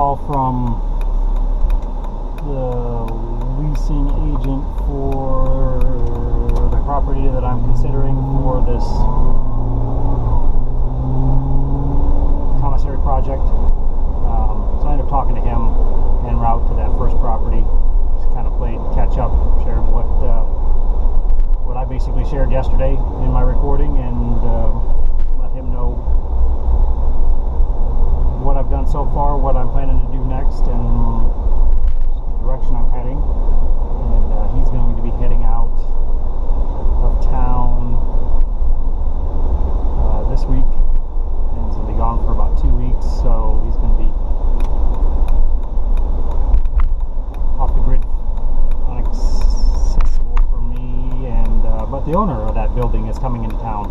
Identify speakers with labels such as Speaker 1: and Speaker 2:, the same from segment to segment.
Speaker 1: call from the leasing agent for the property that I'm considering for this commissary project. So I ended up talking to him en route to that first property. Just kind of played catch up, shared what I basically shared yesterday in my recording, and let him know what I've done so far, what I'm planning to do next, and the direction I'm heading. And he's going to be heading out of town this week, and he's going to be gone for about 2 weeks, so he's going to be off the grid, inaccessible for me. And but the owner of that building is coming into town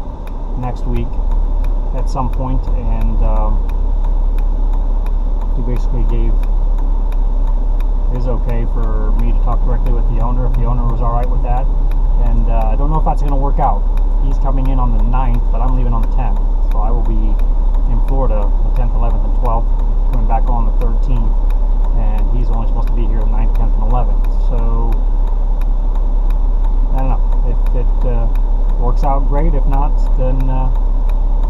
Speaker 1: next week at some point, and he basically gave his okay for me to talk directly with the owner, if the owner was alright with that. And I don't know if that's going to work out. He's coming in on the 9th, but I'm leaving on the 10th, so I will be in Florida the 10th, 11th, and 12th, coming back on the 13th, and he's only supposed to be here the 9th, 10th, and 11th. So I don't know. If it works out, great. If not, then I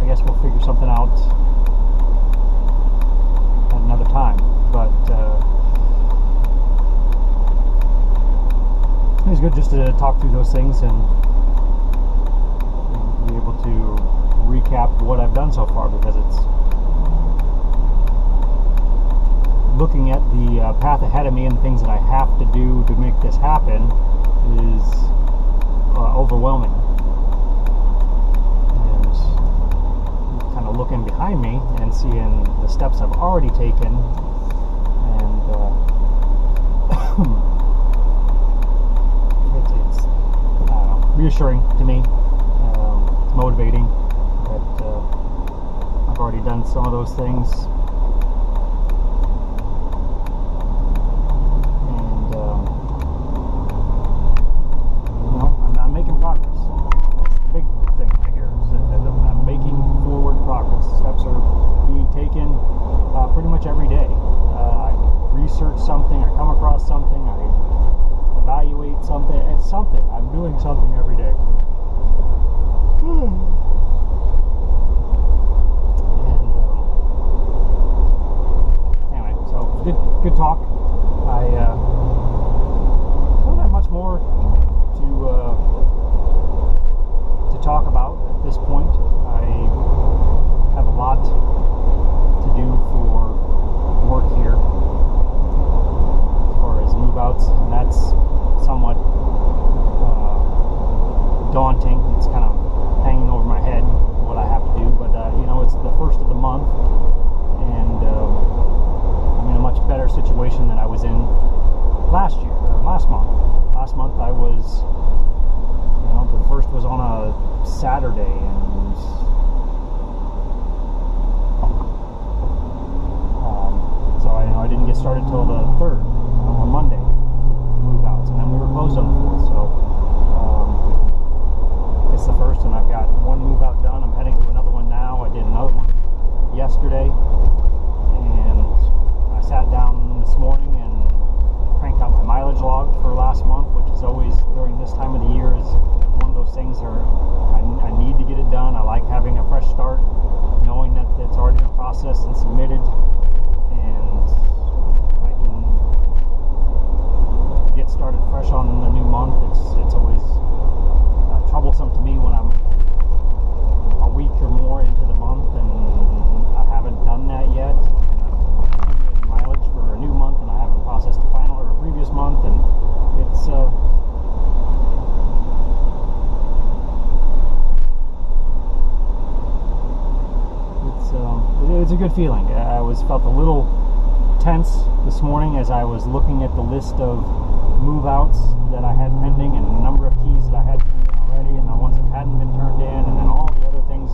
Speaker 1: guess we'll figure something out at another time. But it's good just to talk through those things and be able to recap what I've done so far, because it's looking at the path ahead of me and things that I have to do to make this happen is overwhelming. And kind of looking behind me and seeing the steps I've already taken, and it's I don't know, reassuring to me. It's motivating that I've already done some of those things. Every day I research something, I come across something, I evaluate something. It's something. I'm doing something every day. And anyway, so good talk. I don't have much more to talk about at this point. I have a lot to do for work here as far as move-outs, and that's somewhat daunting. It's kind of hanging over my head what I have to do, but it's the first of the month, and I'm in a much better situation than I was in last month. Last month I was, the first was on a Saturday, and so I didn't get started till the 3rd, on Monday, move outs, and then we were closed on the 4th. So it's the 1st, and I've got one move out done. I'm heading to another one now. I did another one yesterday, and I sat down this morning and cranked out my mileage log for last month, which is always during this time of the year is one of those things where I need to get it done. I like having a fresh start, knowing that it's already been processed and submitted, and I can get started fresh on the new month. It's always troublesome to me when I'm a week or more into the month and I haven't done that yet, and I'm accumulating mileage for a new month and I haven't processed the final or previous month, and it's it's a good feeling. I felt a little tense this morning as I was looking at the list of move-outs that I had pending and the number of keys that I had turned in already, and the ones that hadn't been turned in, and then all the other things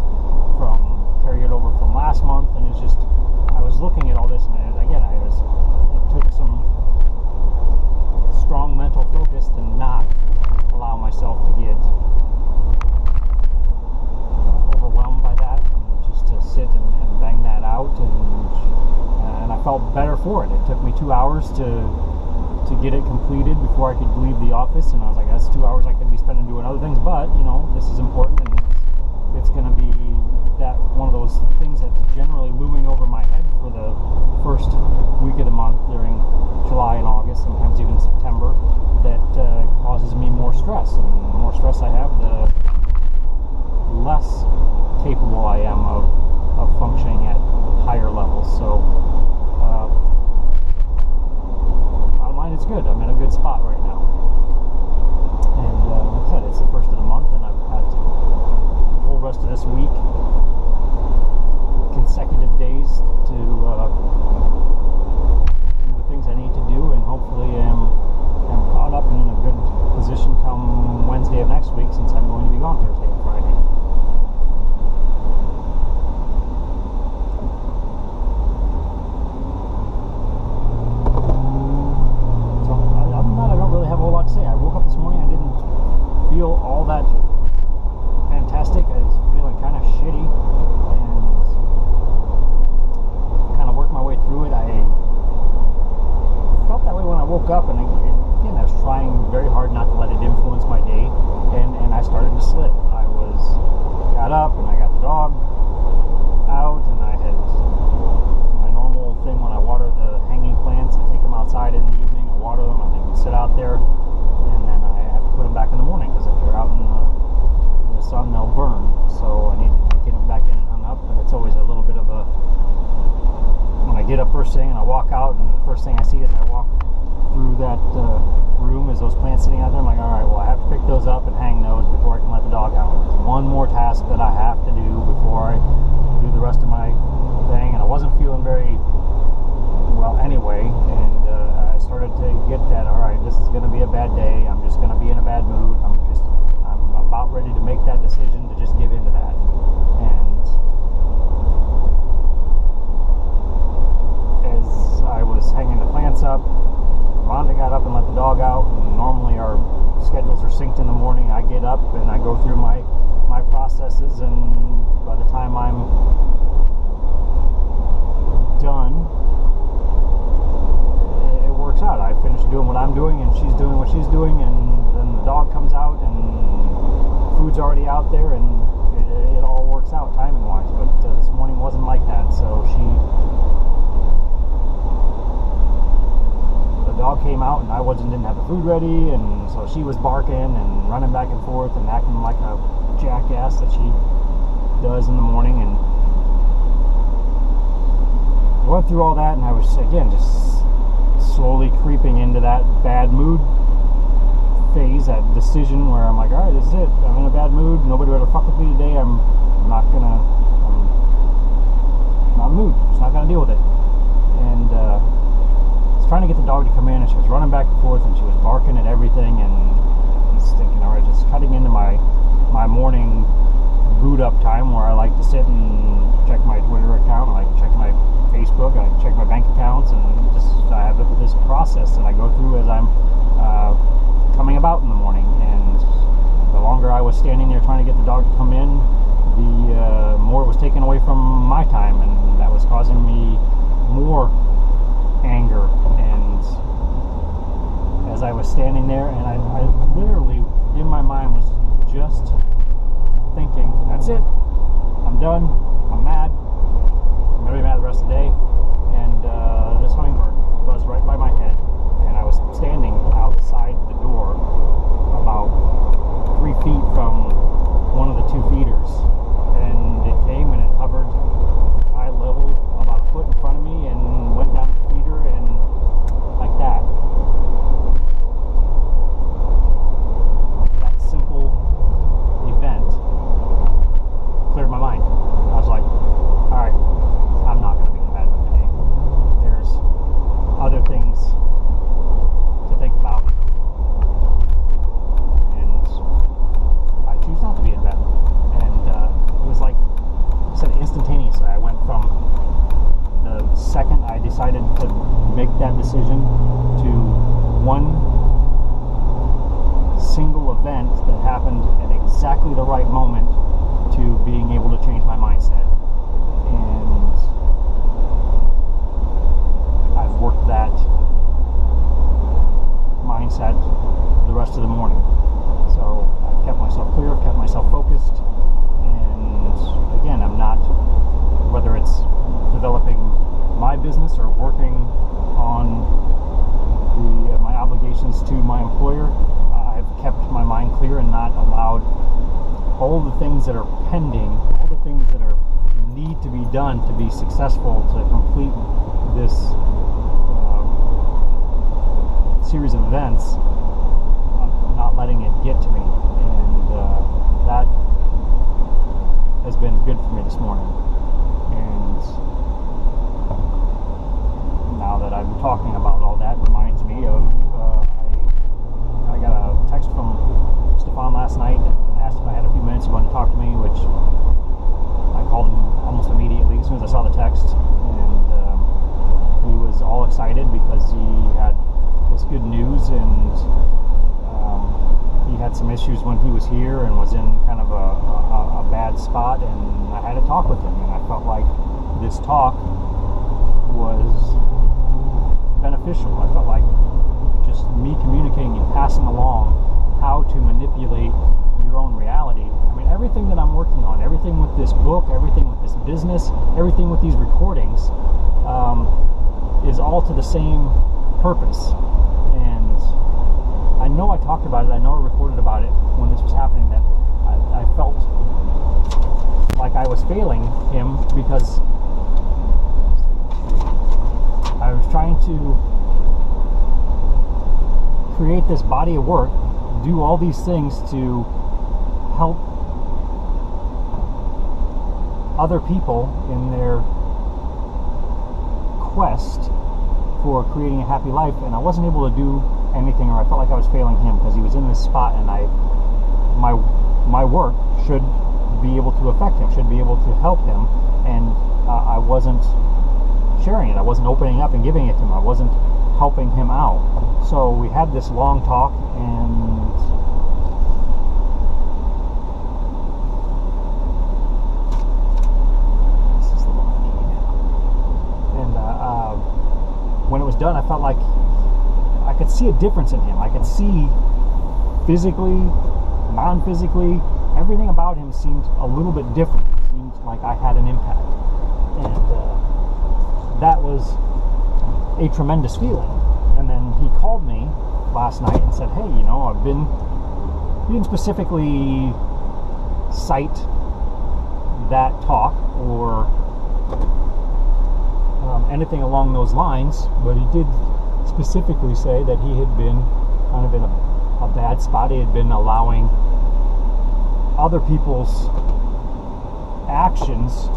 Speaker 1: from carried over from last month. And it's just, I was looking at all this, and again, it took some strong mental focus to not allow myself to get overwhelmed by that, and just to sit and bang that out. And I felt better for it. It took me 2 hours to get it completed before I could leave the office, and I was like, that's 2 hours I could be spending doing other things, but this is important, and it's going to be that one of those things that's generally looming over my head for the first week of the month during July and August, sometimes even September, that causes me more stress. And the more stress I have, the less capable I am of functioning at higher levels. So bottom line, it's good. I'm in a good spot right now. And like I said, it's the first of the month, and I've had the whole rest of this week, consecutive days to do the things I need to do, and hopefully am caught up and in a good position come Wednesday of next week, since I'm going to be gone Thursday and Friday. So other than that, I don't really have a whole lot to say. I woke up this morning, I didn't feel all that fantastic. I was feeling kind of shitty, and kind of worked my way through it. I felt that way when I woke up, and again, I was trying very hard not to let it influence my day, and I started to slip. I got up, and I got the dog out, and I had my normal thing when I water the hanging plants. I take them outside in the evening, I water them, and they can sit out there, and then I have to put them back in the morning, because if they're out in the sun, they'll burn. So I need to get them back in and hung up, but it's always a little bit of a, when I get up first thing and I walk out, and the first thing I see as I walk through that room is those plants sitting out there. I'm like, alright, well, I have to pick those up and hang those before I can let the dog out. It's one more task that I have to do before I do the rest of my thing, and I wasn't feeling very well anyway, and I started to get that, alright, this is going to be a bad day, I'm just going to be in a bad mood, I'm about ready to make that decision to just give into that. And as I was hanging the plants up, Rhonda got up and let the dog out, and normally our schedules are synced in the morning. I get up and I go through my processes, and by the time I'm done, it works out. I finish doing what I'm doing, and she's doing what she's doing, and then the dog comes out, and food's already out there, and it all works out timing wise. But this morning wasn't like that, so the dog came out, and I didn't have the food ready, and so she was barking and running back and forth and acting like a jackass that she does in the morning. And I went through all that, and I was again just slowly creeping into that bad mood phase, that decision where I'm like, alright, this is it, I'm in a bad mood, nobody better fuck with me today, I'm not in the mood, just not gonna deal with it. And I was trying to get the dog to come in, and she was running back and forth, and she was barking at everything, and I was thinking, alright, just cutting into my morning boot up time, where I like to sit and check my Twitter account, I like to check my Facebook, I like to check my bank accounts, and just I have this process that I go through as I'm coming about in the morning. And the longer I was standing there trying to get the dog to come in, the more it was taken away from my time, and that was causing me more anger. And as I was standing there, and I literally in my mind was just thinking, that's it, I'm done, I'm mad, I'm gonna be mad the rest of the day. And this hummingbird buzzed right by my head, and I was standing outside the door about 3 feet from one of the 2 feeders, and it came and it hovered eye level about a foot in front of me and went down the feeder, and like that. That simple event cleared my mind. I was like, alright, I'm not going to be in a bad mood today. There's other things to think about, and I choose not to be in a bad mood. And it was like I said, instantaneously. I went from the second I decided to make that decision to one single event that happened at exactly the right moment to being able to change my mindset. And I've all the things that are pending, all the things that are need to be done to be successful, to complete this series of events, I'm not letting it get to me, and that has been good for me this morning. And now that I'm talking about all that, reminds me of I got a text from Stefan last night and asked if I had a few minutes, he wanted to talk to me, which I called him almost immediately as soon as I saw the text, and he was all excited because he had this good news, and he had some issues when he was here and was in kind of a bad spot, and I had to talk with him, and I felt like this talk was beneficial. I felt like just me communicating and passing along how to manipulate your own reality. I mean, everything that I'm working on, everything with this book, everything with this business, everything with these recordings, is all to the same purpose. And I know I talked about it, I know I recorded about it when this was happening, that I felt like I was failing him because I was trying to create this body of work, do all these things to help other people in their quest for creating a happy life, and I wasn't able to do anything, or I felt like I was failing him because he was in this spot, and my work should be able to affect him, should be able to help him, and I wasn't sharing it. I wasn't opening up and giving it to him. I wasn't helping him out. So we had this long talk, and this is the one I need. And when it was done, I felt like I could see a difference in him. I could see physically, non-physically, everything about him seemed a little bit different. It seemed like I had an impact, and that was a tremendous feeling. And then he called me last night and said, hey, you know, he didn't specifically cite that talk or anything along those lines, but he did specifically say that he had been kind of in a bad spot. He had been allowing other people's actions,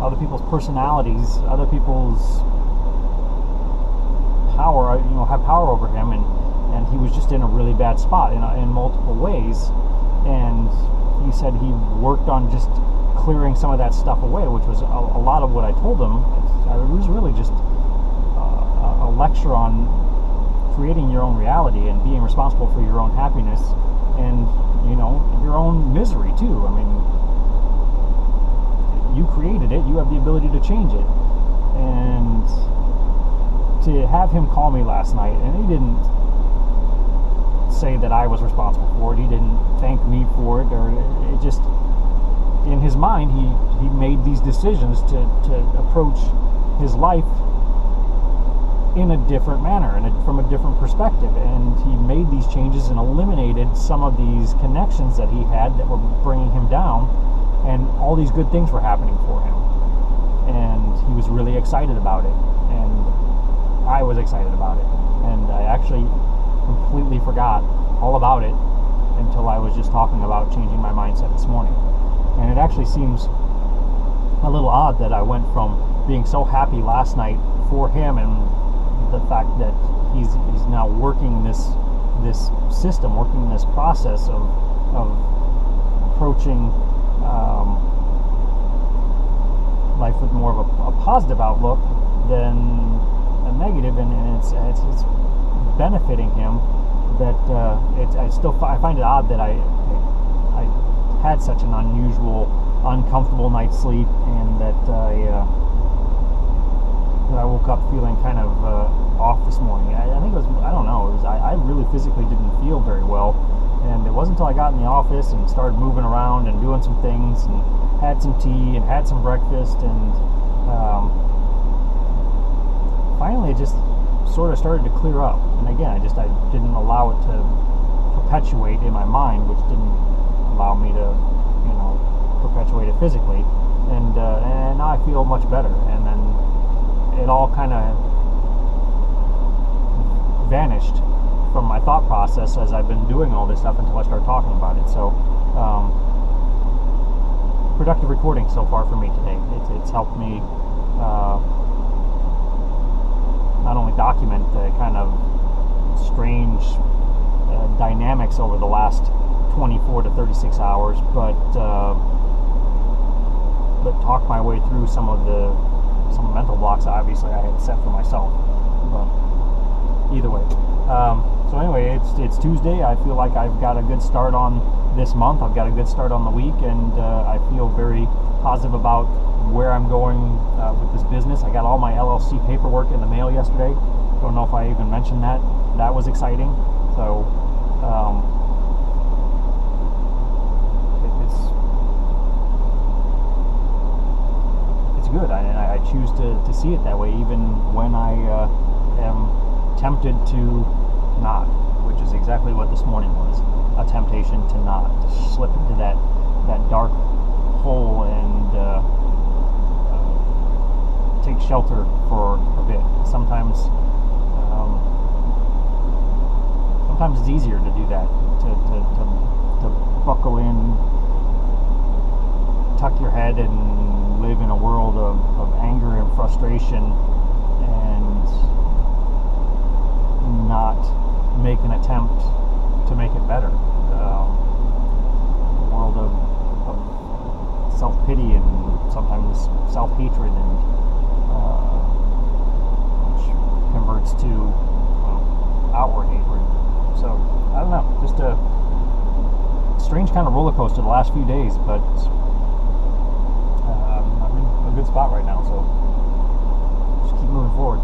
Speaker 1: other people's personalities, other people's power, you know, have power over him, and he was just in a really bad spot in multiple ways. And he said he worked on just clearing some of that stuff away, which was a lot of what I told him. It was really just a lecture on creating your own reality and being responsible for your own happiness and, you know, your own misery too. I mean, you created it, you have the ability to change it. And to have him call me last night, and he didn't say that I was responsible for it, he didn't thank me for it, or it just, in his mind, he made these decisions to approach his life in a different manner and from a different perspective, and he made these changes and eliminated some of these connections that he had that were bringing him down, and all these good things were happening for him, and he was really excited about it, and I was excited about it, and I actually completely forgot all about it until I was just talking about changing my mindset this morning. And it actually seems a little odd that I went from being so happy last night for him and the fact that he's now working this system, working this process of approaching life with more of a positive outlook than a negative, and it's benefiting him. That I find it odd that I had such an unusual, uncomfortable night's sleep, and that I woke up feeling kind of off this morning. I think it was, I don't know, I really physically didn't feel very well, and it wasn't until I got in the office and started moving around and doing some things and had some tea and had some breakfast, and finally it just sort of started to clear up. And again, I didn't allow it to perpetuate in my mind, which didn't allow me to, you perpetuated physically, and now I feel much better. And then it all kind of vanished from my thought process as I've been doing all this stuff until I started talking about it. So productive recording so far for me today. It's helped me not only document the kind of strange dynamics over the last 24 to 36 hours, but talk my way through some mental blocks obviously I had set for myself. But either way, so anyway, it's Tuesday. I feel like I've got a good start on this month. I've got a good start on the week, and I feel very positive about where I'm going with this business. I got all my LLC paperwork in the mail yesterday. Don't know if I even mentioned that. That was exciting. So it's good, and I choose to see it that way, even when I am tempted to not, which is exactly what this morning was, a temptation to not, to slip into that dark hole and take shelter for a bit. Sometimes it's easier to do that, to buckle in, tuck your head, and live in a world of anger and frustration, and not make an attempt to make it better. A world of self-pity and sometimes self-hatred, and which converts to outward hatred. So I don't know, just a strange kind of roller coaster the last few days, but I'm in a good spot right now, so just keep moving forward.